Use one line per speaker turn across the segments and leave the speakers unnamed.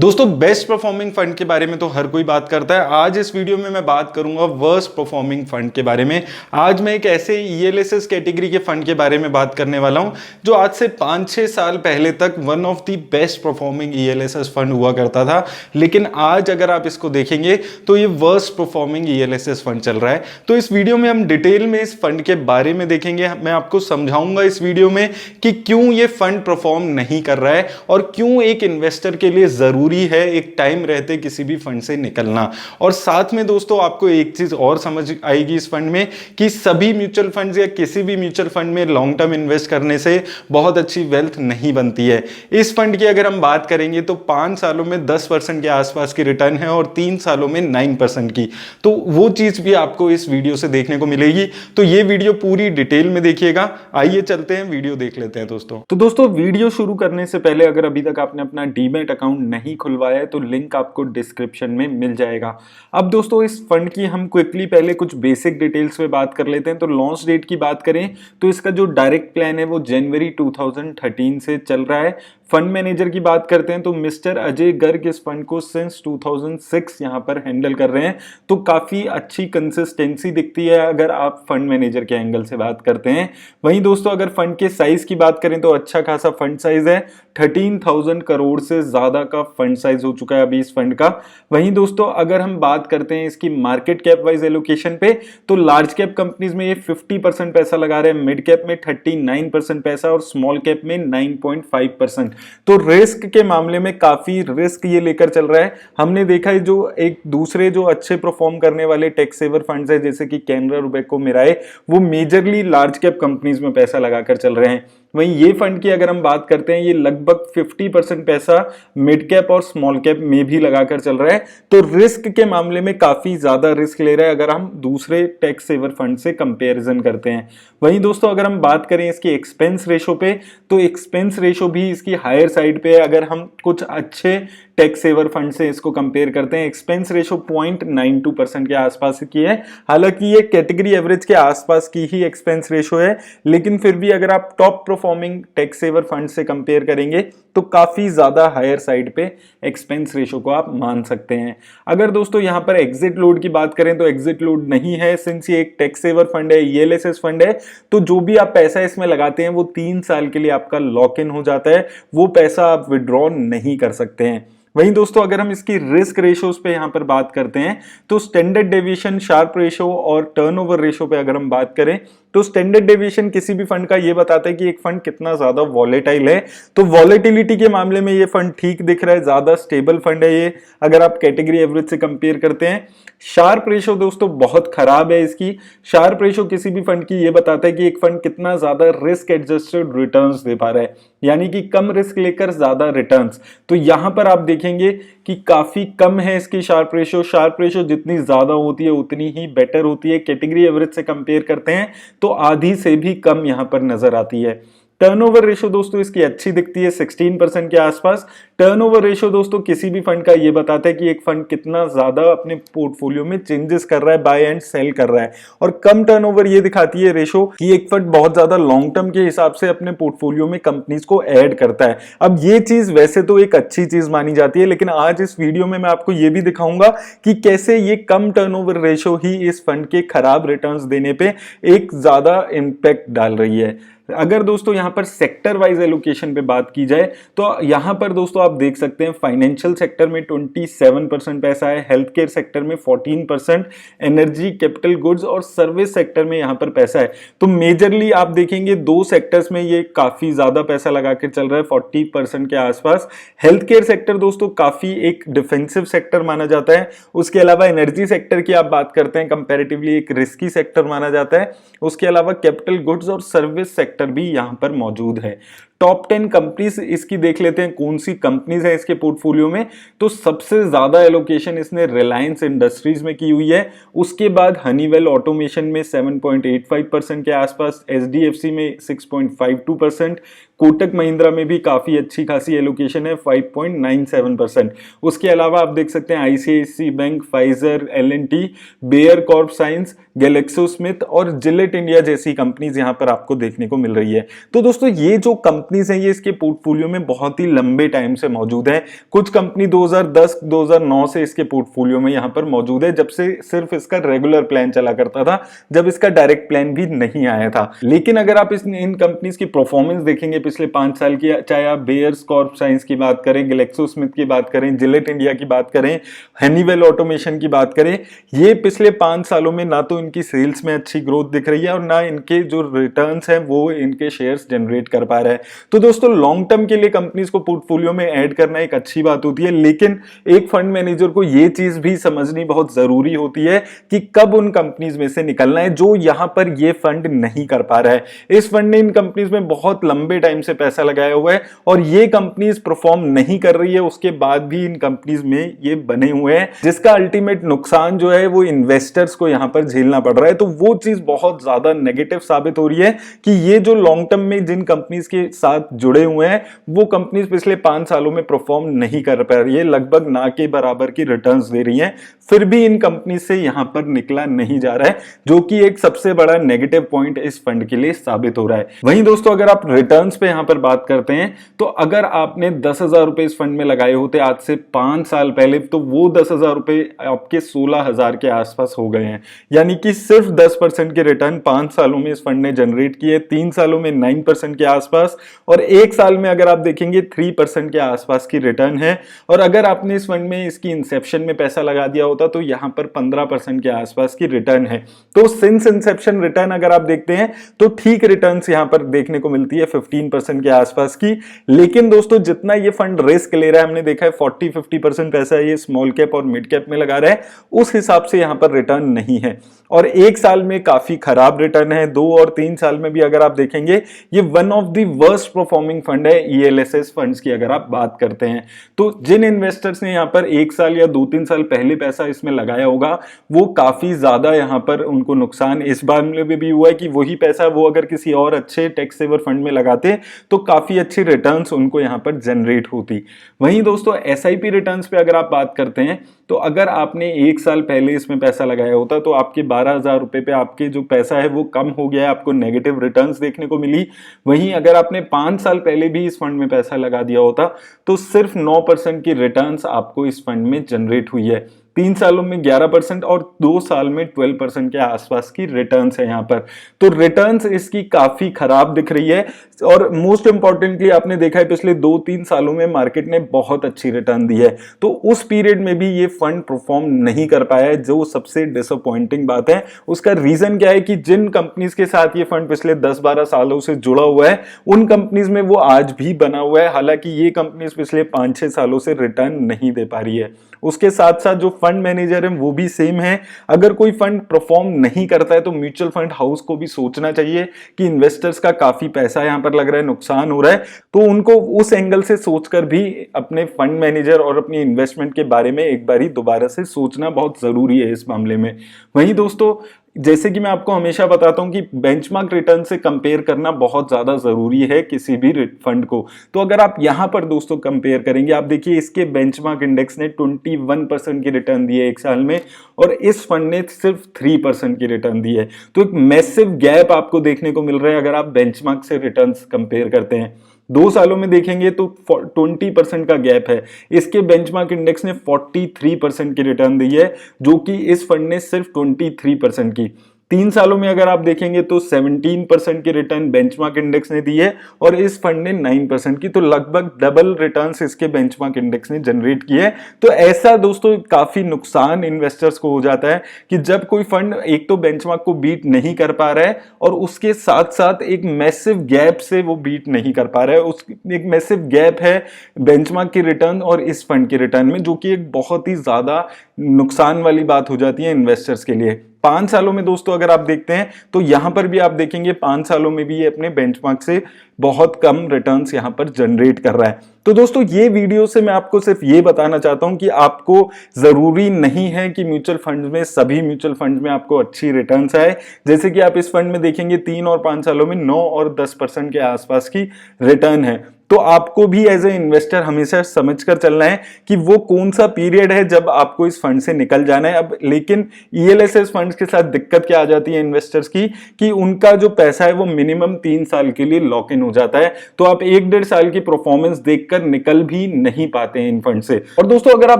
दोस्तों best performing fund के बारे में तो हर कोई बात करता है। आज इस वीडियो में मैं बात करूंगा वर्स्ट परफॉर्मिंग फंड के बारे में। आज मैं एक ऐसे ईएलएसएस कैटेगरी के फंड के बारे में बात करने वाला हूं जो आज से 5-6 साल पहले तक one of the best performing ELSS fund हुआ करता था, लेकिन आज अगर आप इसको देखेंगे तो ये वर्स्ट परफॉर्मिंग ईएलएसएस फंड चल रहा है। तो इस वीडियो में हम डिटेल में इस फंड के बारे में देखेंगे। मैं आपको समझाऊंगा इस वीडियो में कि क्यों ये फंड परफॉर्म नहीं कर रहा है और क्यों एक इन्वेस्टर के लिए जरूरी है एक टाइम रहते किसी भी फंड से निकलना। और साथ में दोस्तों आपको एक चीज और समझ आएगी इस फंड में कि सभी म्यूचुअल फंड्स या किसी भी म्यूचुअल फंड में लॉन्ग टर्म इन्वेस्ट करने से बहुत अच्छी वेल्थ नहीं बनती है। इस फंड की अगर हम बात करेंगे तो 5 सालों में 10% के आसपास की रिटर्न है और 3 सालों में 9% की। तो वो चीज भी आपको इस वीडियो से देखने को मिलेगी। तो ये वीडियो पूरी डिटेल में देखिएगा। आइए चलते हैं वीडियो देख लेते हैं दोस्तों। तो दोस्तों वीडियो शुरू करने से पहले अगर अभी तक आपने अपना डीमैट अकाउंट नहीं खुलवाया है तो लिंक आपको डिस्क्रिप्शन में मिल जाएगा। अब दोस्तों इस फंड की हम क्विकली पहले कुछ बेसिक डिटेल्स पे बात कर लेते हैं। तो लॉन्च डेट की बात करें तो इसका जो डायरेक्ट प्लान है वो जनवरी 2013 से चल रहा है। फंड मैनेजर की बात करते हैं तो मिस्टर अजय गर्ग इस फंड को सिंस 2006 यहां पर हैंडल कर रहे हैं। तो काफी अच्छी कंसिस्टेंसी दिखती है अगर आप फंड मैनेजर के एंगल से बात करते हैं। वहीं दोस्तों अगर फंड के साइज की बात करें तो अच्छा खासा फंड साइज है। 13,000 करोड़ से ज्यादा का फंड साइज हो चुका है अभी इस फंड का। वहीं दोस्तों अगर हम बात करते हैं इसकी मार्केट कैप वाइज एलोकेशन पे तो लार्ज कैप कंपनीज में ये 50% पैसा लगा रहे हैं, मिड कैप में 39% पैसा और स्मॉल कैप में 9.5%। तो रिस्क के मामले में काफी रिस्क ये लेकर चल रहा है। हमने देखा है जो एक दूसरे जो अच्छे परफॉर्म करने वाले टैक्स सेवर फंड्स है जैसे कि कैनरा, रुबेको, मिराए, वो मेजरली लार्ज कैप कंपनीज में पैसा लगाकर चल रहे हैं। वहीं ये फंड की अगर हम बात करते हैं ये लगभग 50% पैसा मिड कैप और स्मॉल कैप में भी लगाकर चल रहा है। तो रिस्क के मामले में काफी ज्यादा रिस्क ले रहा है अगर हम दूसरे टैक्स सेवर फंड से कंपैरिजन करते हैं। वहीं दोस्तों अगर हम बात करें इसकी एक्सपेंस रेशो पे तो एक्सपेंस रेशो भी इसकी हायर साइड पे है। अगर हम कुछ अच्छे टैक्स सेवर फंड से इसको कंपेयर करते हैं एक्सपेंस रेशो 0.92% के आसपास की है। हालांकि ये कैटेगरी एवरेज के आसपास की ही एक्सपेंस रेशो है, लेकिन फिर भी अगर आप top performing tax saver fund से कंपेयर करेंगे तो काफी ज्यादा हायर साइड पे एक्सपेंस रेशो को आप मान सकते हैं। अगर दोस्तों यहां पर एग्जिट लोड की बात करें तो एग्जिट लोड नहीं है। सिंस ये एक टैक्स सेवर फंड है, ईएलएसएस फंड है, तो जो भी आप पैसा इसमें लगाते हैं वो 3 साल के लिए आपका लॉक इन हो जाता है। वो पैसा आप विड्रॉ नहीं कर सकते हैं। वहीं दोस्तों अगर हम इसकी रिस्क रेशोज पे यहां पर बात करते हैं तो स्टैंडर्ड डेविएशन, शार्प रेशो और टर्नओवर रेशो पे अगर हम बात करें तो स्टैंडर्ड डेविएशन किसी भी फंड का ये बताता है कि एक फंड कितना ज्यादा वॉलेटाइल है। तो वॉलेटिलिटी के मामले में ये फंड ठीक दिख रहा है, ज्यादा स्टेबल फंड है ये अगर आप कैटेगरी एवरेज से कंपेयर करते हैं। शार्प रेशो दोस्तों बहुत खराब है इसकी। शार्प रेशो किसी भी फंड की ये बताता है कि एक फंड कितना ज्यादा रिस्क एडजस्टेड रिटर्न्स दे पा रहा है, यानी कि कम रिस्क लेकर ज्यादा रिटर्न्स। तो यहां पर आप देखेंगे कि काफी कम है इसकी शार्प रेशो। शार्प रेशो जितनी ज्यादा होती है उतनी ही बेटर होती है। कैटेगरी एवरेज से कंपेयर करते हैं तो आधी से भी कम यहां पर नजर आती है। टर्नओवर रेशो दोस्तों इसकी अच्छी दिखती है 16% के आसपास। टर्नओवर रेशो दोस्तों किसी भी फंड का ये बताता है कि एक फंड कितना ज्यादा अपने पोर्टफोलियो में चेंजेस कर रहा है, बाय एंड सेल कर रहा है। और कम टर्नओवर ये दिखाती है रेशो कि एक फंड बहुत ज्यादा लॉन्ग टर्म के हिसाब से अपने पोर्टफोलियो में कंपनीज को ऐड करता है। अब ये चीज वैसे तो एक अच्छी चीज मानी जाती है, लेकिन आज इस वीडियो में मैं आपको ये भी दिखाऊंगा कि कैसे ये कम टर्नओवर रेशो ही इस फंड के खराब रिटर्न्स देने पे एक ज्यादा इंपैक्ट डाल रही है। अगर दोस्तों यहां पर सेक्टर वाइज एलोकेशन पे बात की जाए तो यहां पर दोस्तों आप देख सकते हैं फाइनेंशियल सेक्टर में 27% पैसा है, हेल्थ केयर सेक्टर में 14%, एनर्जी, कैपिटल गुड्स और सर्विस सेक्टर में यहां पर पैसा है। तो मेजरली आप देखेंगे दो सेक्टर्स में ये काफी ज्यादा पैसा लगा के चल रहा है 40% के आसपास। हेल्थ केयर सेक्टर दोस्तों काफी एक डिफेंसिव सेक्टर माना जाता है। उसके अलावा एनर्जी सेक्टर की आप बात करते हैं कंपैरेटिवली एक रिस्की सेक्टर माना जाता है। उसके अलावा कैपिटल गुड्स और सर्विस सेक्टर भी यहां पर मौजूद है। टॉप 10 कंपनीज इसकी देख लेते हैं, कौन सी कंपनीज है इसके पोर्टफोलियो में। तो सबसे ज्यादा एलोकेशन इसने रिलायंस इंडस्ट्रीज में की हुई है। उसके बाद हनीवेल ऑटोमेशन में 7.85% के आसपास, एचडीएफसी में 6.52%, कोटक महिंद्रा में भी काफी अच्छी खासी एलोकेशन है 5.97%। उसके अलावा आप देख सकते हैं ICICI bank, Pfizer, L&T, Bayer Corp Science, Glaxo Smith और जिलेट इंडिया जैसी कंपनीज यहां पर आपको देखने को मिल रही है। तो दोस्तों ये जो कंपनीज हैं ये इसके पोर्टफोलियो में बहुत ही लंबे टाइम से मौजूद है। कुछ कंपनी 2010-2009 से इसके पोर्टफोलियो में यहां पर मौजूद है, जब से सिर्फ इसका रेगुलर प्लान चला करता था, जब इसका डायरेक्ट प्लान भी नहीं आया था। लेकिन अगर आप इन कंपनीज की परफॉर्मेंस देखेंगे पिछले 5 साल की, चाहे आप बेयर्स कॉर्प साइंस की बात करें, गैलेक्सो स्मिथ की बात करें, जिलेट इंडिया की बात करें, हनीवेल ऑटोमेशन की बात करें, ये पिछले 5 सालों में ना तो इनकी सेल्स में अच्छी ग्रोथ दिख रही है और ना इनके जो रिटर्न्स हैं वो इनके शेयर्स जनरेट कर पा रहे हैं। तो दोस्तों लॉन्ग टर्म के लिए कंपनीज को पोर्टफोलियो में ऐड करना एक अच्छी बात होती है, लेकिन एक फंड मैनेजर को ये चीज भी समझनी बहुत जरूरी होती है कि कब उन कंपनीज में से निकलना है जो यहां पर ये फंड नहीं कर पा रहा है। इस फंड ने इन कंपनीज में बहुत लंबे टाइम से पैसा लगाया हुआ है और ये कंपनीज परफॉर्म नहीं कर रही है, उसके बाद भी इन कंपनीज में ये बने हुए हैं, जिसका अल्टीमेट नुकसान जो है वो इन्वेस्टर्स को यहां पर झेलना पड़ रहा है। तो वो चीज बहुत ज्यादा नेगेटिव साबित हो रही है कि ये जो लॉन्ग टर्म में जिन कंपनीज के साथ जुड़े हुए हैं वो कंपनीज पिछले 5 सालों में परफॉर्म नहीं कर पा रही है, लगभग ना के बराबर की रिटर्न्स दे रही हैं, फिर भी इन कंपनी से यहां पर निकला नहीं जा रहा है, जो कि एक सबसे बड़ा नेगेटिव पॉइंट इस फंड के लिए साबित हो रहा है। वहीं दोस्तों अगर आप रिटर्न्स पे यहां पर बात करते हैं तो अगर आपने 10,000 रुपए इस फंड में लगाए होते आज से 5 साल पहले, तो वो 10,000 रुपए आपके 16,000 के आसपास हो गए हैं। यानी कि सिर्फ 10% के रिटर्न 5 सालों में इस फंड ने जनरेट किए, 3 सालों में 9% के आसपास और 1 साल में अगर आप देखेंगे 3% के आसपास की रिटर्न है। और अगर आपने इस फंड में इसकी इंसेप्शन में पैसा लगा दिया होता तो यहां पर 15% के आसपास की रिटर्न है। तो सिंस इंसेप्शन रिटर्न अगर आप देखते हैं तो ठीक रिटर्न्स यहां पर देखने को मिलती है 15% के आसपास की। लेकिन दोस्तों जितना ये फंड रिस्क ले रहा है, हमने देखा है 40-50% पैसा ये स्मॉल कैप और मिड कैप में लगा रहा है, उस हिसाब से यहां पर रिटर्न नहीं है और 1 साल में काफी खराब रिटर्न है। 2 और 3 साल में भी अगर आप देखेंगे ये one of the worst performing fund है ईएलएसएस फंड्स की अगर आप बात करते हैं। तो जिन इन्वेस्टर्स ने यहां पर 1 साल या 2-3 साल पहले पैसा इसमें लगाया होगा वो काफी ज्यादा यहां पर उनको नुकसान इस बार में भी हुआ है कि वही पैसा वो अगर किसी और अच्छे टैक्स सेवर फंड में लगाते तो काफी अच्छी रिटर्न्स उनको यहां पर जनरेट होती। वहीं दोस्तों एसआईपी रिटर्न्स पे अगर आप बात करते हैं तो अगर आपने 1 साल पहले इसमें पैसा लगाया होता तो आपके 12,000 रुपए पे आपके जो पैसा है वो कम हो गया है, आपको नेगेटिव रिटर्न्स देखने को मिली। वहीं अगर आपने 5 साल पहले भी इस फंड में पैसा लगा दिया होता तो सिर्फ 9% की रिटर्न्स आपको इस फंड में जनरेट हुई है। 3 सालों में 11% और 2 साल में 12% के आसपास की रिटर्न्स है यहां पर। तो रिटर्न्स इसकी काफी खराब दिख रही है और मोस्ट इंपॉर्टेंटली आपने देखा है पिछले 2-3 सालों में मार्केट ने बहुत अच्छी रिटर्न दी है, तो उस पीरियड में भी ये फंड परफॉर्म नहीं कर पाया है, जो सबसे डिसअपॉइंटिंग बात है। उसका रीजन क्या है कि जिन कंपनीज के साथ ये फंड पिछले 10-12 सालों से जुड़ा हुआ है उन कंपनीज में वो आज भी बना हुआ है, हालांकि ये कंपनीज पिछले 5-6 सालों से रिटर्न नहीं दे पा रही है। उसके साथ साथ जो फंड मैनेजर है वो भी सेम है। अगर कोई फंड परफॉर्म नहीं करता है तो म्यूचुअल फंड हाउस को भी सोचना चाहिए कि इन्वेस्टर्स का काफी पैसा यहां पर लग रहा है, नुकसान हो रहा है, तो उनको उस एंगल से सोचकर भी अपने फंड मैनेजर और अपनी इन्वेस्टमेंट के बारे में एक बारी दोबारा से सोचना बहुत जरूरी है इस मामले में। वहीं दोस्तों जैसे कि मैं आपको हमेशा बताता हूं कि बेंचमार्क रिटर्न से कंपेयर करना बहुत ज्यादा जरूरी है किसी भी फंड को। तो अगर आप यहां पर दोस्तों कंपेयर करेंगे, आप देखिए इसके बेंचमार्क इंडेक्स ने 21% की रिटर्न दी है 1 साल में और इस फंड ने सिर्फ 3% की रिटर्न दी है। तो एक मैसिव गैप आपको देखने को मिल रहा है अगर आप बेंचमार्क से रिटर्न्स कंपेयर करते हैं। 2 सालों में देखेंगे तो 20% का गैप है। इसके बेंचमार्क इंडेक्स ने 43% की रिटर्न दी है, जो कि इस फंड ने सिर्फ 23% की। 3 सालों में अगर आप देखेंगे तो 17% की रिटर्न बेंचमार्क इंडेक्स ने दी है और इस फंड ने 9% की, तो लगभग डबल रिटर्न्स इसके बेंचमार्क इंडेक्स ने जनरेट किए हैं। तो ऐसा दोस्तों काफी नुकसान इन्वेस्टर्स को हो जाता है कि जब कोई फंड एक तो बेंचमार्क को बीट नहीं कर पा रहा है और उसके साथ साथ एक मैसिव गैप से वो बीट नहीं कर पा रहा है, उस एक मैसिव गैप है बेंचमार्क की रिटर्न और इस फंड की रिटर्न में, जो कि एक बहुत ही ज्यादा नुकसान वाली बात हो जाती है इन्वेस्टर्स के लिए। 5 सालों में दोस्तों अगर आप देखते हैं तो यहां पर भी आप देखेंगे 5 सालों में भी ये अपने बेंचमार्क से बहुत कम रिटर्न्स यहाँ पर जनरेट कर रहा है। तो दोस्तों ये वीडियो से मैं आपको सिर्फ ये बताना चाहता हूं कि आपको जरूरी नहीं है कि म्यूचुअल फंड में, सभी म्यूचुअल फंड में आपको अच्छी रिटर्न्स आए। जैसे कि आप इस फंड में देखेंगे 3 और 5 सालों में 9 और 10% के आसपास की रिटर्न है। तो आपको भी एज ए इन्वेस्टर हमेशा समझकर चलना है कि वो कौन सा पीरियड है जब आपको इस फंड से निकल जाना है। अब लेकिन ईएलएसएस फंड्स के साथ दिक्कत क्या आ जाती है इन्वेस्टर्स की, कि उनका जो पैसा है वो मिनिमम 3 साल के लिए लॉक इन हो जाता है। तो आप 1-1.5 साल की परफॉर्मेंस देखकर निकल भी नहीं पाते हैं इन फंड से। और दोस्तों अगर आप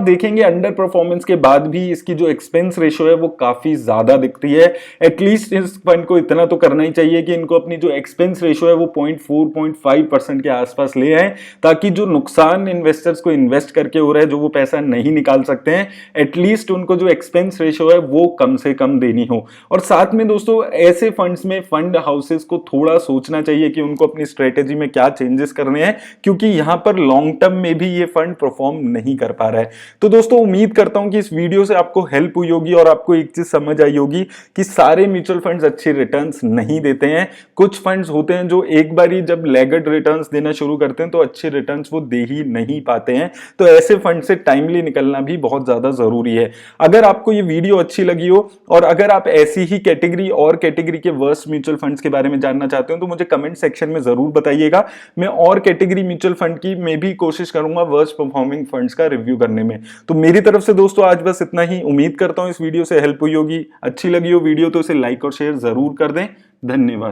देखेंगे अंडर परफॉर्मेंस के बाद भी इसकी जो एक्सपेंस रेशियो है वो काफी ज्यादा दिखती है। एटलीस्ट इस फंड को इतना तो करना ही चाहिए कि इनको अपनी जो एक्सपेंस रेशियो है वो 0.4-0.5% के आसपास ले आए, ताकि जो नुकसान इन्वेस्टर्स को इन्वेस्ट करके हो रहा है, जो वो पैसा नहीं निकाल सकते हैं, एटलीस्ट उनको जो एक्सपेंस रेशियो है वो कम से कम देनी हो। और साथ में दोस्तों ऐसे फंड्स में फंड हाउसेस को थोड़ा सोचना चाहिए कि उनको अपनी स्ट्रेटेजी में क्या चेंजेस करने हैं, क्योंकि यहां पर लॉन्ग टर्म में भी ये फंड परफॉर्म नहीं कर पा रहा है। तो दोस्तों उम्मीद करता हूं कि इस वीडियो से आपको हेल्प हुई होगी और आपको एक चीज समझ आई होगी कि सारे म्यूचुअल फंड्स अच्छे रिटर्न्स नहीं देते हैं। कुछ फंड्स होते हैं जो एक बार ही जब लैगर्ड रिटर्न्स देना शुरू करते हैं तो अच्छे रिटर्न्स वो दे ही नहीं पाते हैं। तो ऐसे फंड से टाइमली निकलना भी बहुत ज्यादा जरूरी है। अगर आपको ये वीडियो अच्छी लगी हो और अगर आप ऐसी ही कैटेगरी और कैटेगरी के वर्स्ट म्यूचुअल फंड्स के बारे में जानना चाहते हो तो मुझे कमेंट सेक्शन में जरूर बताइएगा। मैं और कैटेगरी म्यूचुअल फंड की मैं भी कोशिश करूंगा वर्स्ट परफॉर्मिंग फंड्स का रिव्यू करने में। तो मेरी तरफ से दोस्तों आज बस इतना ही। उम्मीद करता हूं इस वीडियो से हेल्प हुई होगी। अच्छी लगी हो वीडियो तो इसे लाइक और शेयर जरूर कर दें। धन्यवाद।